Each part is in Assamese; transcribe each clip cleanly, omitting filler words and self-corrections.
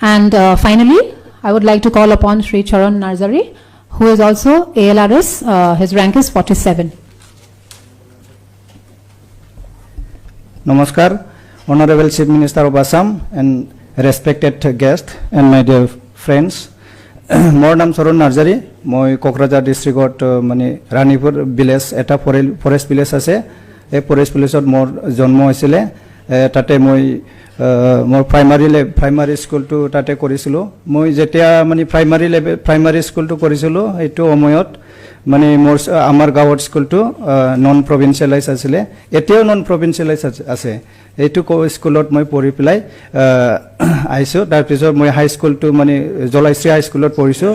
And finally, I would like to call upon Sri Charan Narzari, who is also ALRS. His rank is 47. Namaskar, Honorable Chief Minister of Assam and respected guest and my dear friends. More naam Charan Narzari, moi Kokrajhar district mane Ranipur village eta forest village ase. এই forest village মোৰ জন্ম হৈছিলে তাতে মই মোৰ প্ৰাইমাৰী স্কুলটো তাতে কৰিছিলোঁ মই যেতিয়া মানে প্ৰাইমাৰী স্কুলটো কৰিছিলোঁ এইটো সময়ত মানে মোৰ আমাৰ গাঁৱৰ স্কুলটো নন প্ৰভিন্সিয়েলাইজ আছিলে এতিয়াও নন প্ৰভিন্সিয়েলাইজ আছে এইটো স্কুলত মই পঢ়ি পেলাই আহিছোঁ তাৰপিছত মই হাই স্কুলটো মানে জলাইশ্ৰী হাই স্কুলত পঢ়িছোঁ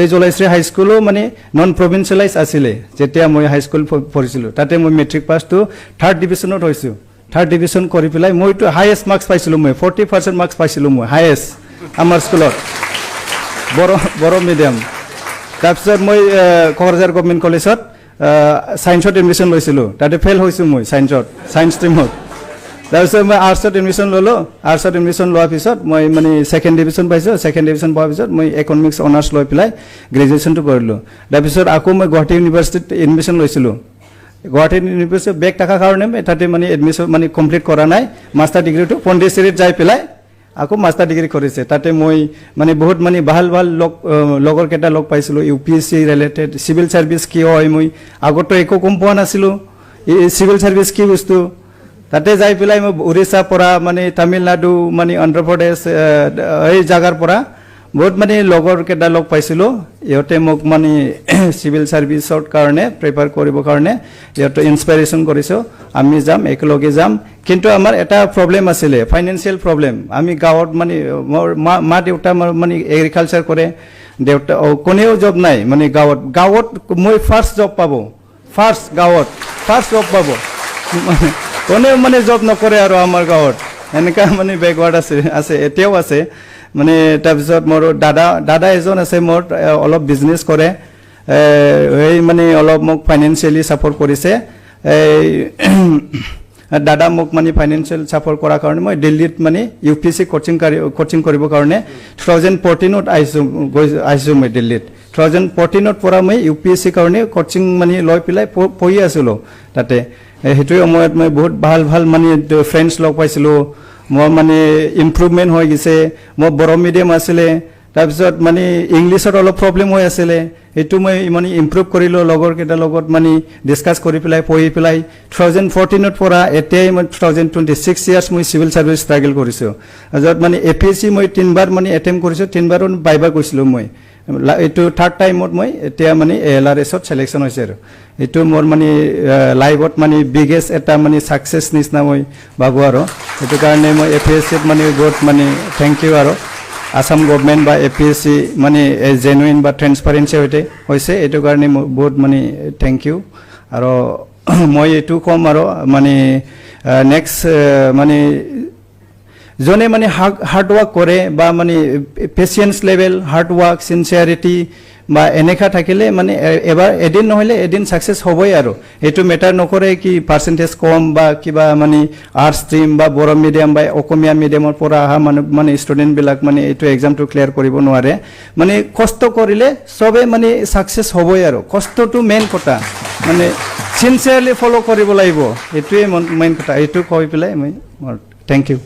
এই জলাইশ্ৰী হাই স্কুলো মানে নন প্ৰভিন্সিয়েলাইজ আছিলে যেতিয়া মই হাই স্কুল পঢ়িছিলোঁ তাতে মই মেট্ৰিক পাছটো 3rd ডিভিজনত হৈছোঁ 3rd ডিভিজন কৰি পেলাই মইতো হাইয়েষ্ট মাৰ্কছ পাইছিলোঁ মই 40% মাৰ্কছ পাইছিলোঁ মই হাইয়েষ্ট আমাৰ স্কুলত বড়ো মিডিয়াম তাৰপিছত মই কোকৰাঝাৰ গভৰ্ণমেণ্ট কলেজত সায়েন্সত এডমিশ্যন লৈছিলোঁ তাতে ফেইল হৈছোঁ মই সায়েন্স ষ্ট্ৰীমত তাৰপিছত মই আৰ্টছত এডমিশ্যন ল'লোঁ আৰ্টছত এডমিশ্যন লোৱাৰ পিছত মই মানে 2nd ডিভিজন পাইছোঁ 2nd ডিভিজন পোৱাৰ পিছত মই ইকনমিক্স অনাৰ্ছ লৈ পেলাই গ্ৰেজুৱেশ্যনটো কৰিলোঁ তাৰপিছত আকৌ মই গুৱাহাটী ইউনিভাৰ্চিটিত এডমিশ্যন লৈছিলোঁ গুৱাহাটী ইউনিভাৰ্চিটি বেক থকাৰ কাৰণে তাতে মানে এডমিশ্যন মানে কমপ্লিট কৰা নাই মাষ্টাৰ ডিগ্ৰীটো পণ্ডিচেৰীত যাই পেলাই আকৌ মাষ্টাৰ ডিগ্ৰী কৰিছে তাতে মই মানে বহুত মানে ভাল লগৰ কেইটা লগ পাইছিলোঁ UPSC ৰিলেটেড চিভিল ছাৰ্ভিচ কি হয় মই আগতো একো গম পোৱা নাছিলোঁ এই চিভিল ছাৰ্ভিচ কি বস্তু তাতে যাই পেলাই মই উৰিষ্যা পৰা মানে তামিলনাডু মানে অন্ধ্ৰপ্ৰদেশ এই জাগাৰ পৰা বহুত মানে লগৰ কেইটা লগ পাইছিলোঁ ইহঁতে মোক মানে চিভিল ছাৰ্ভিচৰ কাৰণে প্ৰিপেয়াৰ কৰিবৰ কাৰণে ইহঁতে ইনস্পিৰেশ্যন কৰিছোঁ আমি যাম একেলগে যাম কিন্তু আমাৰ এটা প্ৰব্লেম আছিলে ফাইনেন্সিয়েল প্ৰব্লেম আমি গাঁৱত মানে মা দেউতা মানে এগ্ৰিকালচাৰ কৰে দেউতা কোনেও জব নাই মানে গাঁৱত মই ফাৰ্ষ্ট জব পাব কোনেও মানে জব নকৰে আৰু আমাৰ গাঁৱত এনেকুৱা মানে বেকৱাৰ্ড আছে এতিয়াও আছে মানে তাৰপিছত মোৰ দাদা এজন আছে মোৰ অলপ বিজনেছ কৰে এই মানে অলপ মোক ফাইনেন্সিয়েলি ছাপোৰ্ট কৰিছে দাদা মোক মানে ফাইনেন্সিয়েল ছাপোৰ্ট কৰাৰ কাৰণে মই দিল্লীত মানে UPSC কোচিং কৰিবৰ কাৰণে 2014ত আহিছোঁ মই দিল্লীত 2014ত পৰা মই UPSC কাৰণে কোচিং মানে লৈ পেলাই পঢ়ি আছিলোঁ তাতে সেইটো সময়ত মই বহুত ভাল মানে ফ্ৰেণ্ডছ লগ পাইছিলোঁ মোৰ মানে ইম্প্ৰুভমেণ্ট হৈ গৈছে মোৰ বড়ো মিডিয়াম আছিলে তাৰপিছত মানে ইংলিছত অলপ প্ৰব্লেম হৈ আছিলে এইটো মই মানে ইম্প্ৰুভ কৰিলোঁ লগৰ কেইটাৰ লগত মানে ডিছকাছ কৰি পেলাই পঢ়ি পেলাই 2014ত পৰা এতিয়াই মই 2026 ইয়াৰ্ছ মই চিভিল ছাৰ্ভিচ ষ্ট্ৰাগল কৰিছোঁ য'ত মানে APSC মই 3বাৰ মানে এটেম্প কৰিছোঁ 3বাৰো বাইবা গৈছিলোঁ মই এইটো 3rd টাইমত মই এতিয়া মানে ALRSত ছিলেকশ্যন হৈছে আৰু এইটো মোৰ মানে লাইফত মানে বিগেষ্ট এটা মানে ছাকচেছ নিচিনা মই ভাবোঁ আৰু সেইটো কাৰণে মই APSCত মানে বহুত মানে থেংক ইউ আৰু আসাম গভৰ্ণমেণ্ট বা APSC মানে জেনুইন বা ট্ৰেন্সপাৰেঞ্চি হৈছে এইটো কাৰণে বহুত মানে থেংক ইউ আৰু মই এইটো ক'ম আৰু মানে নেক্সট মানে জনে মানে হাৰ্ড ৱাৰ্ক কৰে বা মানে পেচিয়েন্স লেভেল হাৰ্ড ৱাৰ্ক সিনচিয়াৰিটি বা এনেকা থাকিলে মানে এদিন নহলে এদিন সাকসেস হবই আৰু এটো মেটাৰ নকৰে কি পাৰ্সেন্টেজ কম বা কিবা মানে আৰ্টস স্ট্ৰিম বা বড় মিডিয়াম বা অসমীয়া মিডিয়ামৰ পৰা আহা মানে স্টুডেন্ট বিলাক মানে এটো এক্সামটো ক্লিয়াৰ কৰিব নোৱাৰে মানে কষ্ট কৰিলে সবে মানে সাকসেস হবই আৰু কষ্টটো মেইন কথা মানে সিনচিয়াৰলি ফলো কৰিব লাগিব এটোৱে মেইন কথা এটো কৈ পেলাই মই থ্যাংক ইউ